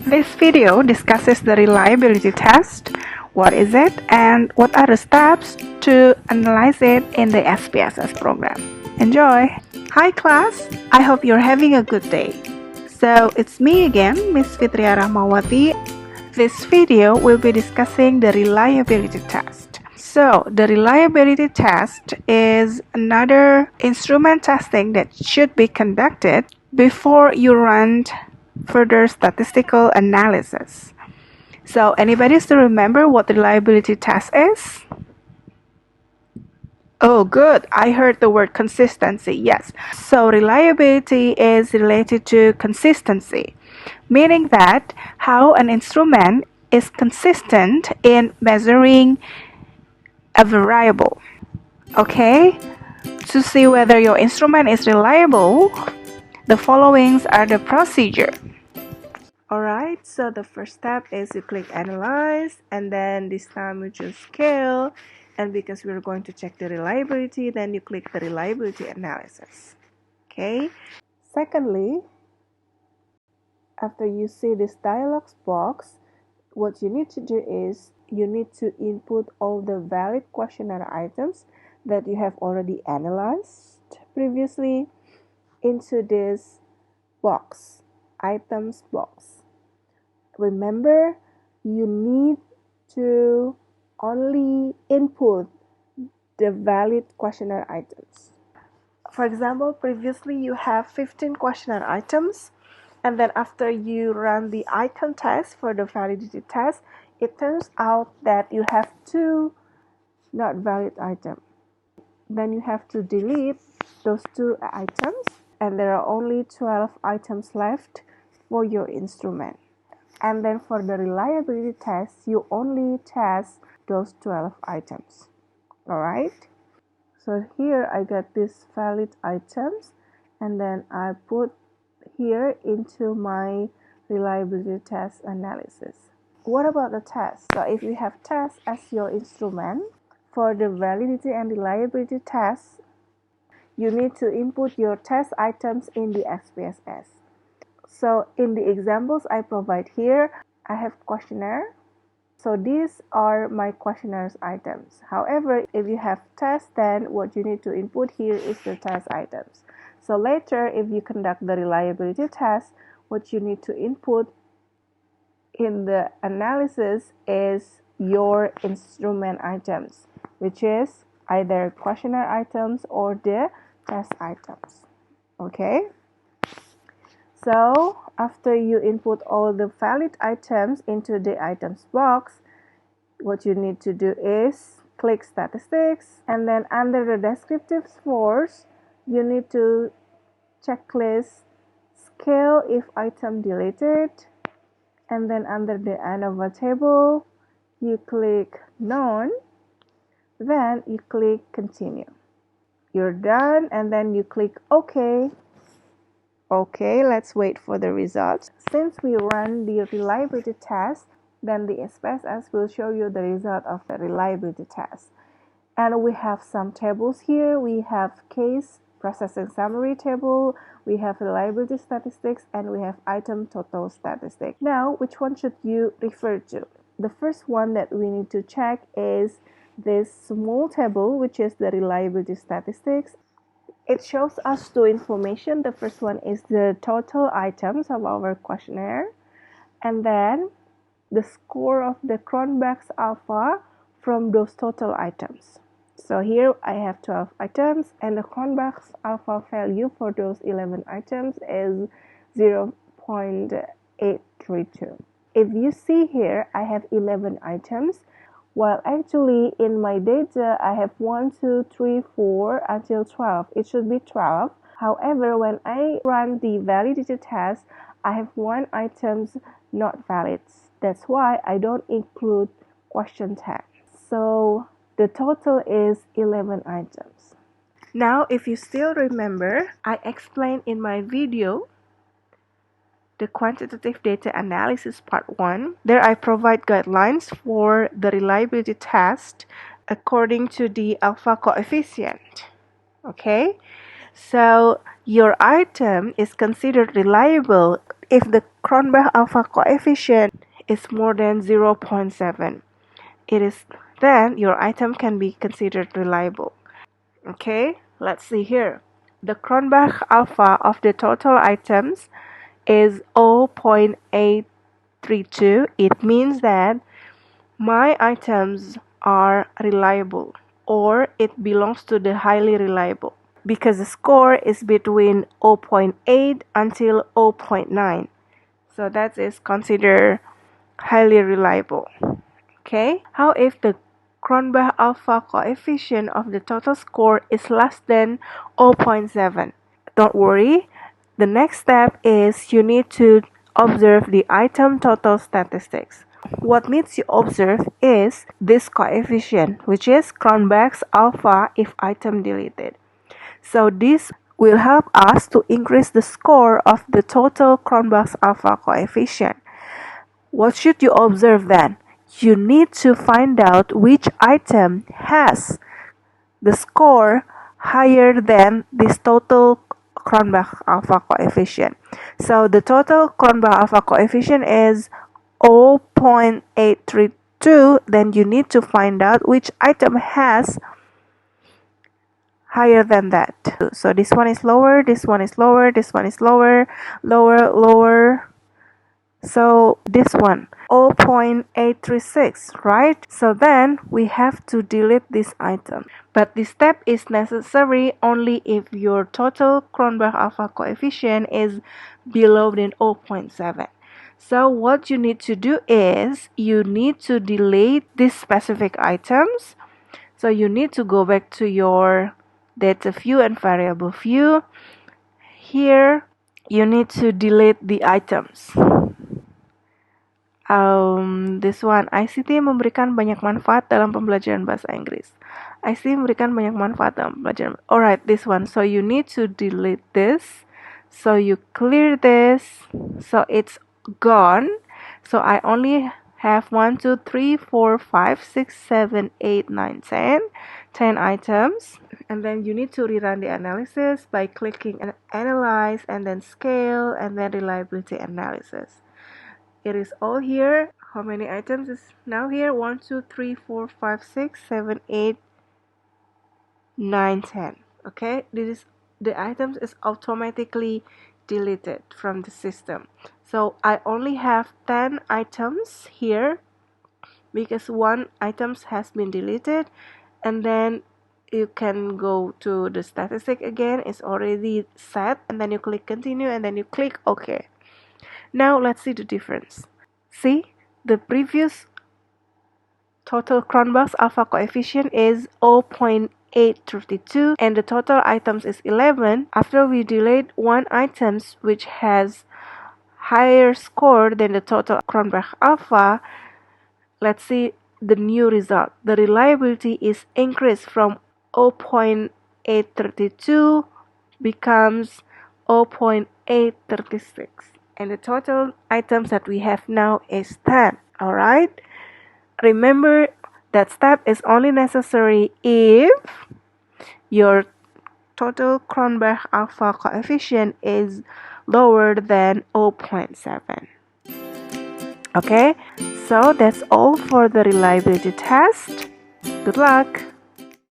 This video discusses the reliability test, what is it, and what are the steps to analyze it in the SPSS program. Enjoy! Hi class, I hope you're having a good day. So it's me again, Miss Fitria Rahmawati. This video will be discussing the reliability test. So the reliability test is another instrument testing that should be conducted before you run further statistical analysis. So anybody still remember what the reliability test is? Oh, good. I heard the word consistency. Yes. So reliability is related to consistency, meaning that how an instrument is consistent in measuring a variable. Okay? To see whether your instrument is reliable, the followings are the procedure. Alright, so the first step is you click analyze, and then this time you choose scale, and because we're going to check the reliability, then you click the reliability analysis. Okay. Secondly, after you see this dialog box, what you need to do is you need to input all the valid questionnaire items that you have already analyzed previously into this box, items box. Remember, you need to only input the valid questionnaire items. For example, previously you have 15 questionnaire items, and then after you run the icon test for the validity test, it turns out that you have 2 not valid items. Then you have to delete those 2 items, and there are only 12 items left for your instrument. And then for the reliability test, you only test those 12 items. Alright? So here I got these valid items, and then I put here into my reliability test analysis. What about the test? So if you have test as your instrument, for the validity and reliability test, you need to input your test items in the SPSS. So in the examples I provide here, I have questionnaire. So these are my questionnaires items. However, if you have test, then what you need to input here is the test items. So later, if you conduct the reliability test, what you need to input in the analysis is your instrument items, which is either questionnaire items or the test items. Okay? So after you input all the valid items into the items box, what you need to do is click statistics, and then under the descriptive scores, you need to checklist scale if item deleted, and then under the ANOVA table, you click none, then you click continue. You're done, and then you click OK. Okay, let's wait for the results. Since we run the reliability test, then the SPSS will show you the result of the reliability test. And we have some tables here. We have case processing summary table, we have reliability statistics, and we have item total statistics. Now, which one should you refer to? The first one that we need to check is this small table, which is the reliability statistics. It shows us 2 information. The first one is the total items of our questionnaire, and then the score of the Cronbach's alpha from those total items. So here I have 12 items, and the Cronbach's alpha value for those 11 items is 0.832. If you see here, I have 11 items, while actually in my data I have 1, 2, 3, 4 until 12. It should be 12. However, when I run the validity test, I have 1 items not valid. That's why I don't include question tag. So the total is 11 items. Now, if you still remember, I explained in my video the quantitative data analysis part 1. There I provide guidelines for the reliability test according to the alpha coefficient. Okay, so your item is considered reliable if the Cronbach alpha coefficient is more than 0.7. Then your item can be considered reliable. Okay, let's see here. The Cronbach alpha of the total items is 0.832. It means that my items are reliable, or it belongs to the highly reliable, because the score is between 0.8 until 0.9. So that is considered highly reliable. Okay, how if the Cronbach alpha coefficient of the total score is less than 0.7? Don't worry, the next step is you need to observe the item total statistics. What needs you observe is this coefficient, which is Cronbach's alpha if item deleted. So this will help us to increase the score of the total Cronbach's alpha coefficient. What should you observe then? You need to find out which item has the score higher than this total Cronbach alpha coefficient. So the total Cronbach alpha coefficient is 0.832. Then you need to find out which item has higher than that. So this one is lower, this one is lower, this one is lower, lower, lower. So this one, 0.836, right? So then we have to delete this item. But this step is necessary only if your total Cronbach alpha coefficient is below than 0.7. So what you need to do is you need to delete these specific items. So you need to go back to your data view and variable view. Here you need to delete the items. This one, ICT memberikan banyak manfaat dalam pembelajaran bahasa Inggris. ICT memberikan banyak manfaat dalam pembelajaran. Alright, this one. So you need to delete this. So you clear this. So it's gone. So I only have 1, 2, 3, 4, 5, 6, 7, 8, 9, 10. 10 items. And then you need to rerun the analysis by clicking Analyze and then Scale and then Reliability Analysis. It is all here. How many items is now here? 1, 2, 3, 4, 5, 6, 7, 8, 9, 10. Okay, the items is automatically deleted from the system. So I only have 10 items here because one item has been deleted, and then you can go to the statistic again. It's already set, and then you click continue and then you click OK. Now let's see the difference. See, the previous total Cronbach's alpha coefficient is 0.832 and the total items is 11. After we delete one item which has higher score than the total Cronbach alpha, let's see the new result. The reliability is increased from 0.832 becomes 0.836. And the total items that we have now is 10. Alright? Remember that step is only necessary if your total Cronbach alpha coefficient is lower than 0.7. Okay? So that's all for the reliability test. Good luck!